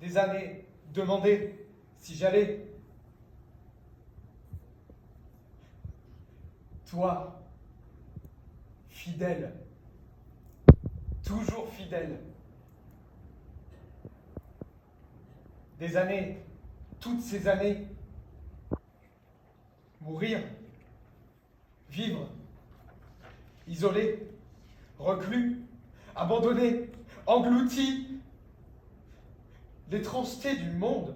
des années demander si j'allais. Toi, fidèle, toujours fidèle. Des années, toutes ces années, mourir, vivre, isolé, reclus, abandonné, englouti, l'étrangeté du monde,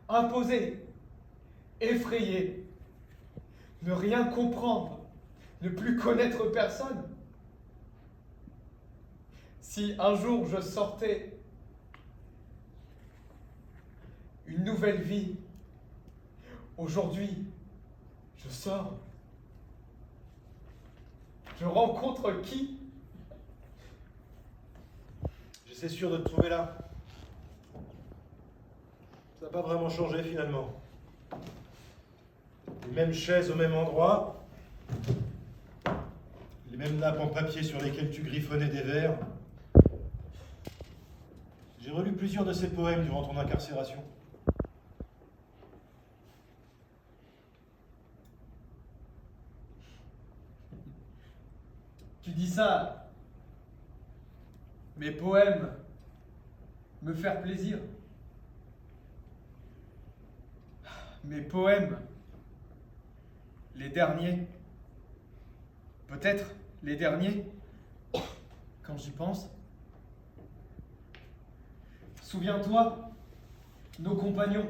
imposé, effrayé, ne rien comprendre, ne plus connaître personne. Si un jour je sortais une nouvelle vie, aujourd'hui, je sors, je rencontre qui? J'étais sûr de te trouver là. Ça n'a pas vraiment changé finalement. Les mêmes chaises au même endroit, les mêmes nappes en papier sur lesquelles tu griffonnais des vers. J'ai relu plusieurs de ces poèmes durant ton incarcération. Tu dis ça, mes poèmes, me faire plaisir. Mes poèmes, les derniers, peut-être les derniers, quand j'y pense. Souviens-toi, nos compagnons,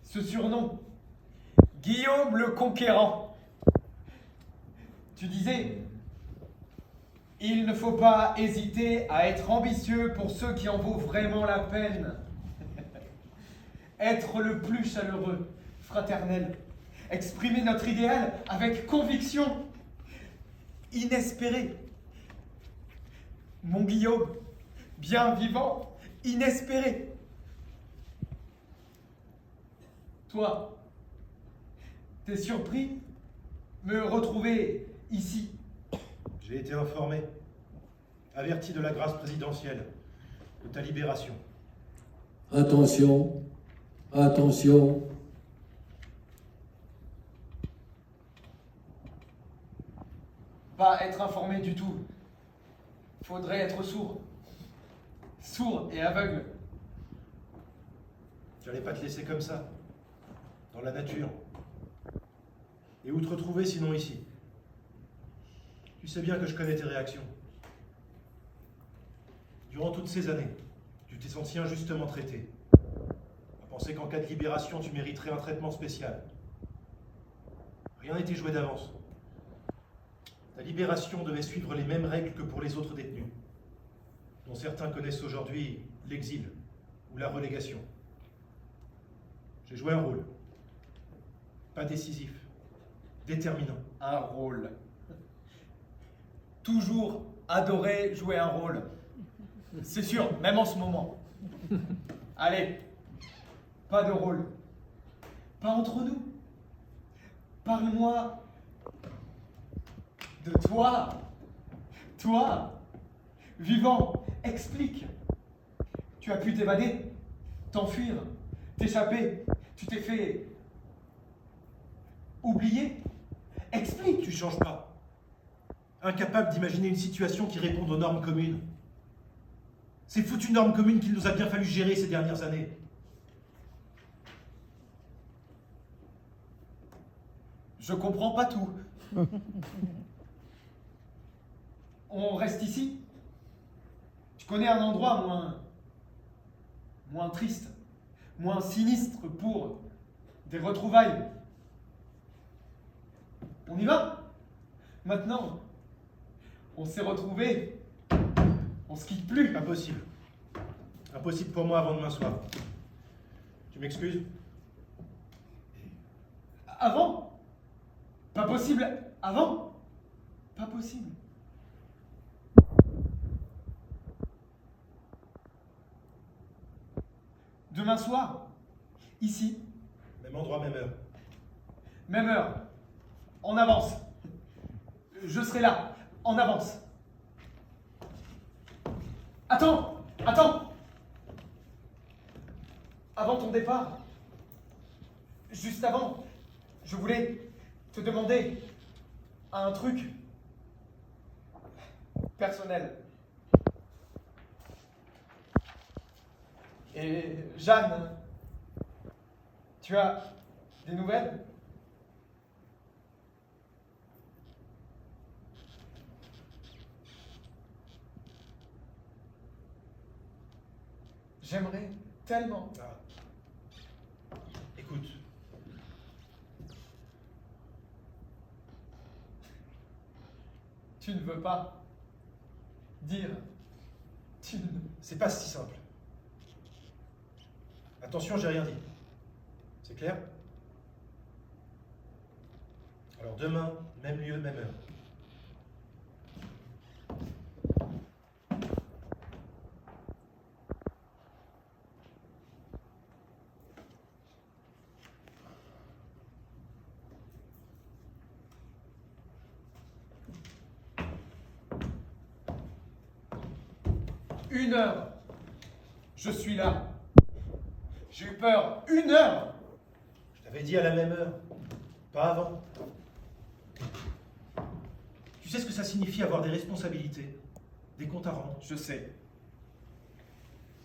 ce surnom, Guillaume le Conquérant. Tu disais, il ne faut pas hésiter à être ambitieux pour ceux qui en vaut vraiment la peine. Être le plus chaleureux, fraternel, exprimer notre idéal avec conviction, inespéré. Mon Guillaume, bien vivant, inespéré. Toi, t'es surpris me retrouver ici? J'ai été informé, averti de la grâce présidentielle, de ta libération. Attention, attention. Pas être informé du tout. Faudrait être sourd. Sourd et aveugle. J'allais pas te laisser comme ça, dans la nature. Et où te retrouver sinon ici? Tu sais bien que je connais tes réactions. Durant toutes ces années, tu t'es senti injustement traité. À penser qu'en cas de libération, tu mériterais un traitement spécial. Rien n'était joué d'avance. Ta libération devait suivre les mêmes règles que pour les autres détenus, dont certains connaissent aujourd'hui l'exil ou la relégation. J'ai joué un rôle, pas décisif, déterminant. Un rôle. Toujours adoré jouer un rôle. C'est sûr, même en ce moment. Allez, pas de rôle. Pas entre nous. Parle-moi de toi. Toi, vivant, explique. Tu as pu t'évader, t'enfuir, t'échapper. Tu t'es fait oublier. Explique. Tu changes pas. Incapable d'imaginer une situation qui réponde aux normes communes. Ces foutues normes communes qu'il nous a bien fallu gérer ces dernières années. Je comprends pas tout. On reste ici? Tu connais un endroit moins triste, moins sinistre pour des retrouvailles? On y va? Maintenant, on s'est retrouvés. On se quitte plus. Impossible. Impossible pour moi avant demain soir. Tu m'excuses? Avant? Pas possible. Avant? Pas possible. Demain soir, ici, Même endroit, même heure. même heure, en avance. Je serai là, en avance. Attends, attends. Avant ton départ, juste avant, je voulais te demander un truc personnel. Et Jeanne, tu as des nouvelles? J'aimerais tellement. Ah. Écoute, Tu ne veux pas dire. Tu ne. c'est pas si simple. Attention, j'ai rien dit. C'est clair? Alors demain, même lieu, même heure. Une heure. Je suis là. J'ai eu peur. Une heure. Je t'avais dit à la même heure, pas avant. Tu sais ce que ça signifie avoir des responsabilités, des comptes à rendre? Je sais.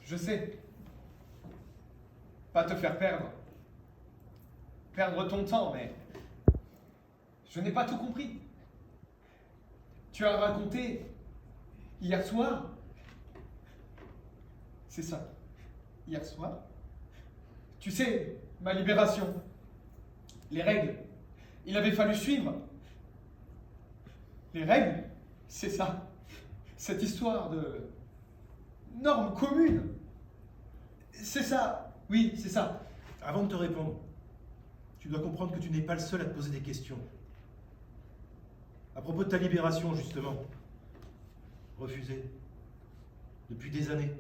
Je sais. Pas te faire perdre. Perdre ton temps, mais. Je n'ai pas tout compris. Tu as raconté hier soir. C'est ça. Hier soir. Tu sais, ma libération. Les règles. Il avait fallu suivre. Les règles, c'est ça. Cette histoire de normes communes. C'est ça. Oui, c'est ça. Avant de te répondre, tu dois comprendre que tu n'es pas le seul à te poser des questions. À propos de ta libération, justement. Refusée. Depuis des années.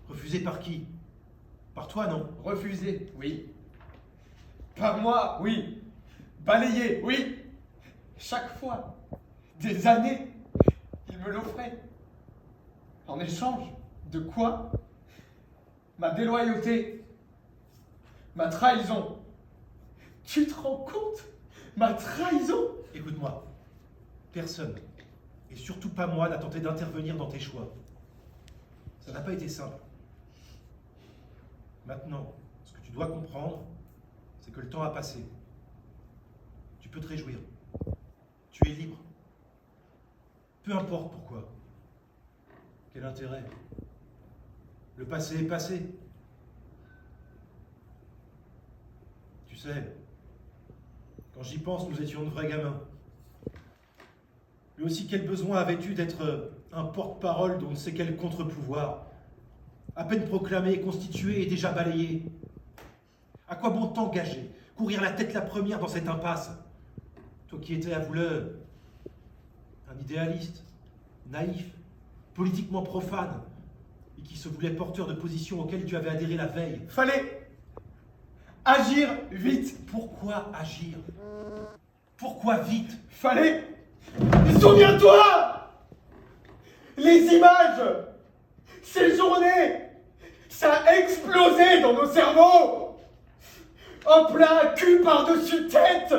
Refusée par qui? Par toi, non? Refusé, oui. Par moi, oui. Balayé, oui. Chaque fois, des années, il me l'offrait. En échange de quoi? Ma déloyauté, ma trahison. Tu te rends compte? Ma trahison? Écoute-moi. Personne, et surtout pas moi, n'a tenté d'intervenir dans tes choix. Ça n'a pas été simple. Maintenant, ce que tu dois comprendre, c'est que le temps a passé. Tu peux te réjouir. Tu es libre. Peu importe pourquoi. Quel intérêt? Le passé est passé. Tu sais, quand j'y pense, nous étions de vrais gamins. Lui aussi, quel besoin avais-tu d'être un porte-parole dont ne sait quel contre-pouvoir? À peine proclamé et constitué et déjà balayé. À quoi bon t'engager? Courir la tête la première dans cette impasse? Toi qui étais, avoue-le, un idéaliste, naïf, politiquement profane, et qui se voulait porteur de positions auxquelles tu avais adhéré la veille. Fallait agir vite. Pourquoi agir? Pourquoi vite? Fallait. Souviens-toi! Les images! Ces journées! Ça a explosé dans nos cerveaux! En plein cul par-dessus tête!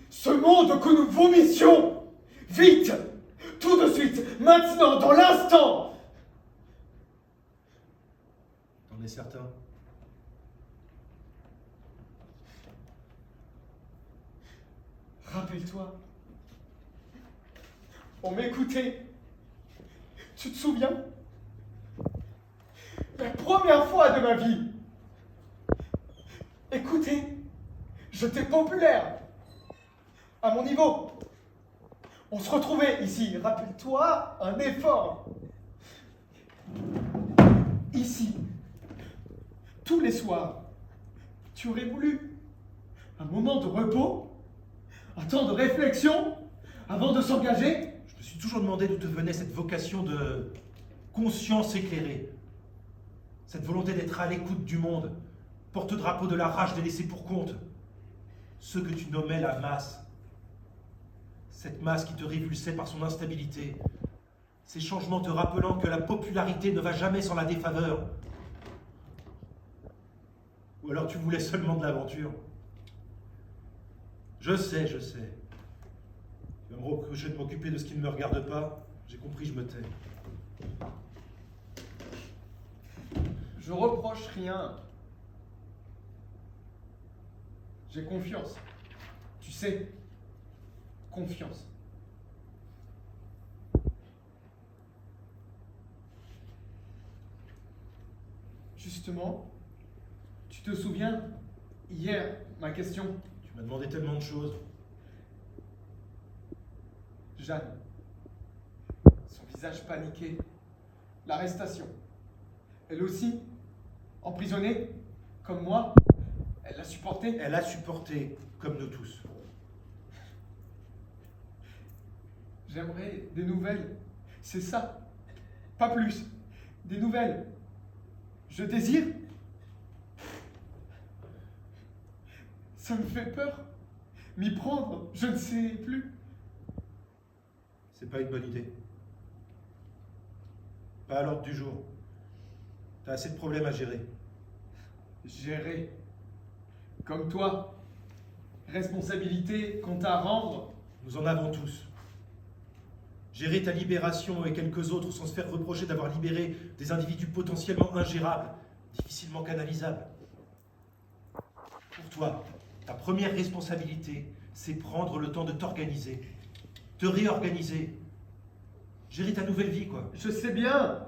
Ce monde que nous vomissions! Vite! Tout de suite! Maintenant! Dans l'instant! T'en es certain? Rappelle-toi. On m'écoutait. Tu te souviens? La première fois de ma vie. Écoutez, j'étais populaire. À mon niveau. On se retrouvait ici. Rappelle-toi, un effort. Ici. Tous les soirs. Tu aurais voulu un moment de repos? Un temps de réflexion avant de s'engager? Je me suis toujours demandé d'où te venait cette vocation de conscience éclairée. Cette volonté d'être à l'écoute du monde, porte-drapeau de la rage des laissés pour compte. Ceux que tu nommais la masse. Cette masse qui te révulsait par son instabilité. Ces changements te rappelant que la popularité ne va jamais sans la défaveur. Ou alors tu voulais seulement de l'aventure? Je sais. Tu vas me reprocher de m'occuper de ce qui ne me regarde pas. J'ai compris, je me tais. Je reproche rien. J'ai confiance. Tu sais, confiance. Justement, tu te souviens, hier, ma question, Tu m'as demandé tellement de choses. Jeanne, son visage paniqué, l'arrestation. Elle aussi, emprisonnée, comme moi, elle l'a supporté. Elle a supporté, comme nous tous. J'aimerais des nouvelles, c'est ça, pas plus, des nouvelles. Je désire. Ça me fait peur. M'y prendre, je ne sais plus. C'est pas une bonne idée. Pas à l'ordre du jour. T'as assez de problèmes à gérer. Gérer. Comme toi. Responsabilité, compte à rendre. Nous en avons tous. Gérer ta libération et quelques autres sans se faire reprocher d'avoir libéré des individus potentiellement ingérables, difficilement canalisables. Pour toi, ta première responsabilité, c'est prendre le temps de t'organiser, te réorganiser, gérer ta nouvelle vie, quoi. Je sais bien.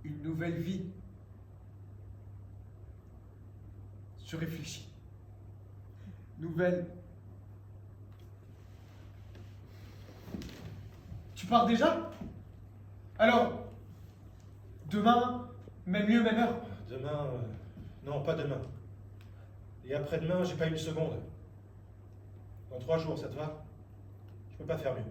Une nouvelle vie. Je réfléchis. Nouvelle. Tu pars déjà? Alors, demain, même lieu, même heure. Demain, non, pas demain. Et après-demain, j'ai pas une seconde. Dans 3 jours, ça te va? Je peux pas faire mieux.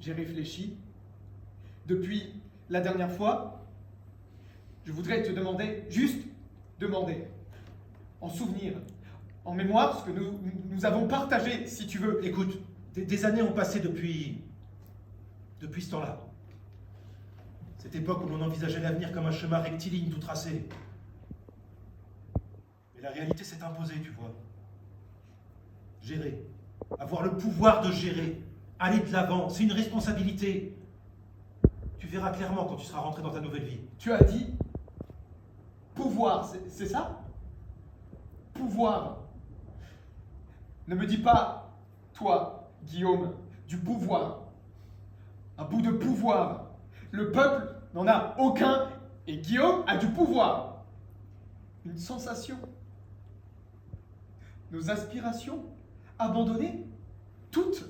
J'ai réfléchi. Depuis la dernière fois, je voudrais te demander, juste demander, en souvenir, en mémoire, ce que nous avons partagé, si tu veux. Écoute, des années ont passé depuis ce temps-là. Cette époque où l'on envisageait l'avenir comme un chemin rectiligne tout tracé. Mais la réalité s'est imposée, tu vois. Gérer. Avoir le pouvoir de gérer. Aller de l'avant, c'est une responsabilité. Tu verras clairement quand tu seras rentré dans ta nouvelle vie. Tu as dit pouvoir, c'est ça? Pouvoir. Ne me dis pas, toi, Guillaume, du pouvoir. Un bout de pouvoir. Le peuple n'en a aucun et Guillaume a du pouvoir. Une sensation. Nos aspirations abandonnées, toutes.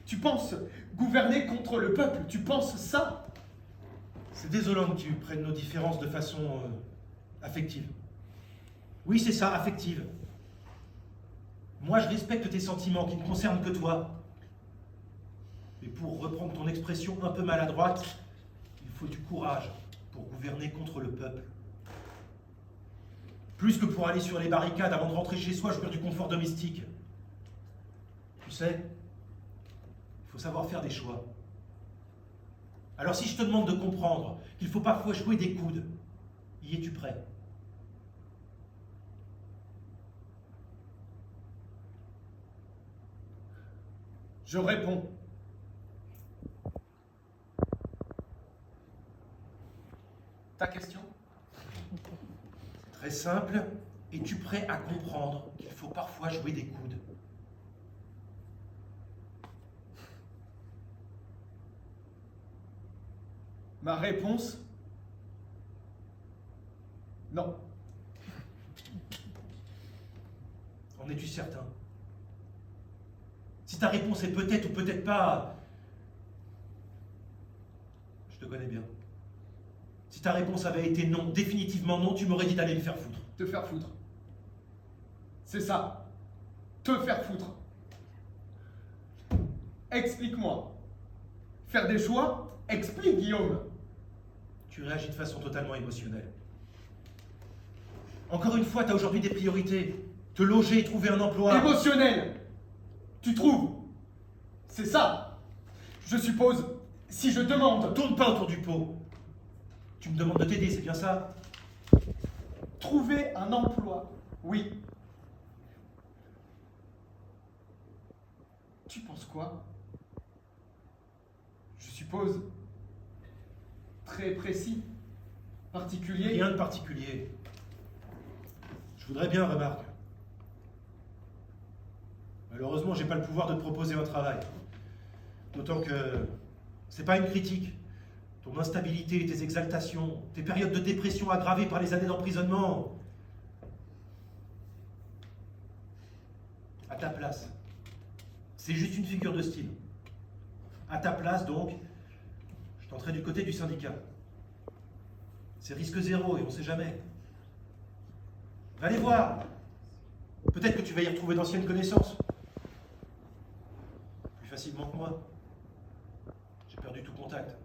Tu penses gouverner contre le peuple, tu penses ça? C'est désolant que tu prennes nos différences de façon affective. Oui, c'est ça, affective. Moi, je respecte tes sentiments qui ne concernent que toi. Mais pour reprendre ton expression un peu maladroite, il faut du courage pour gouverner contre le peuple. Plus que pour aller sur les barricades avant de rentrer chez soi, jouir du confort domestique. Tu sais, il faut savoir faire des choix. Alors si je te demande de comprendre qu'il faut parfois jouer des coudes, y es-tu prêt? Je réponds. Ta question? Très simple. Es-tu prêt à comprendre qu'il faut parfois jouer des coudes? Ma réponse? Non. En es-tu certain? Si ta réponse est peut-être ou peut-être pas, je te connais bien. Si ta réponse avait été non, définitivement non, tu m'aurais dit d'aller me faire foutre. Te faire foutre. C'est ça. Te faire foutre. Explique-moi. Faire des choix? Explique, Guillaume. Tu réagis de façon totalement émotionnelle. Encore une fois, tu as aujourd'hui des priorités. Te loger et trouver un emploi. Émotionnel. Tu trouves? C'est ça. Je suppose, si je demande... Tourne pas autour du pot. Tu me demandes de t'aider, c'est bien ça? Trouver un emploi, oui. Tu penses quoi? Je suppose très précis, particulier. Rien de particulier. Je voudrais bien, remarque. Malheureusement, j'ai pas le pouvoir de te proposer un travail. D'autant que c'est pas une critique. Ton instabilité, tes exaltations, tes périodes de dépression aggravées par les années d'emprisonnement. À ta place. C'est juste une figure de style. À ta place, donc, je tenterai du côté du syndicat. C'est risque zéro et on sait jamais. Va les voir. Peut-être que tu vas y retrouver d'anciennes connaissances. Plus facilement que moi. J'ai perdu tout contact.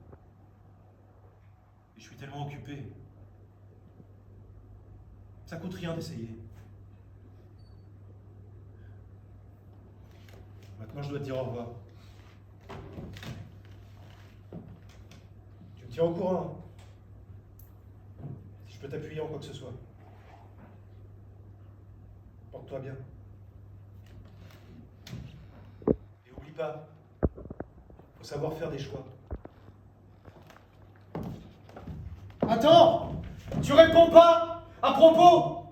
Et je suis tellement occupé. Ça coûte rien d'essayer. Maintenant, je dois te dire au revoir. Tu me tiens au courant, hein, si je peux t'appuyer en quoi que ce soit. Porte-toi bien. Et oublie pas, faut savoir faire des choix. Attends! Tu réponds pas? À propos!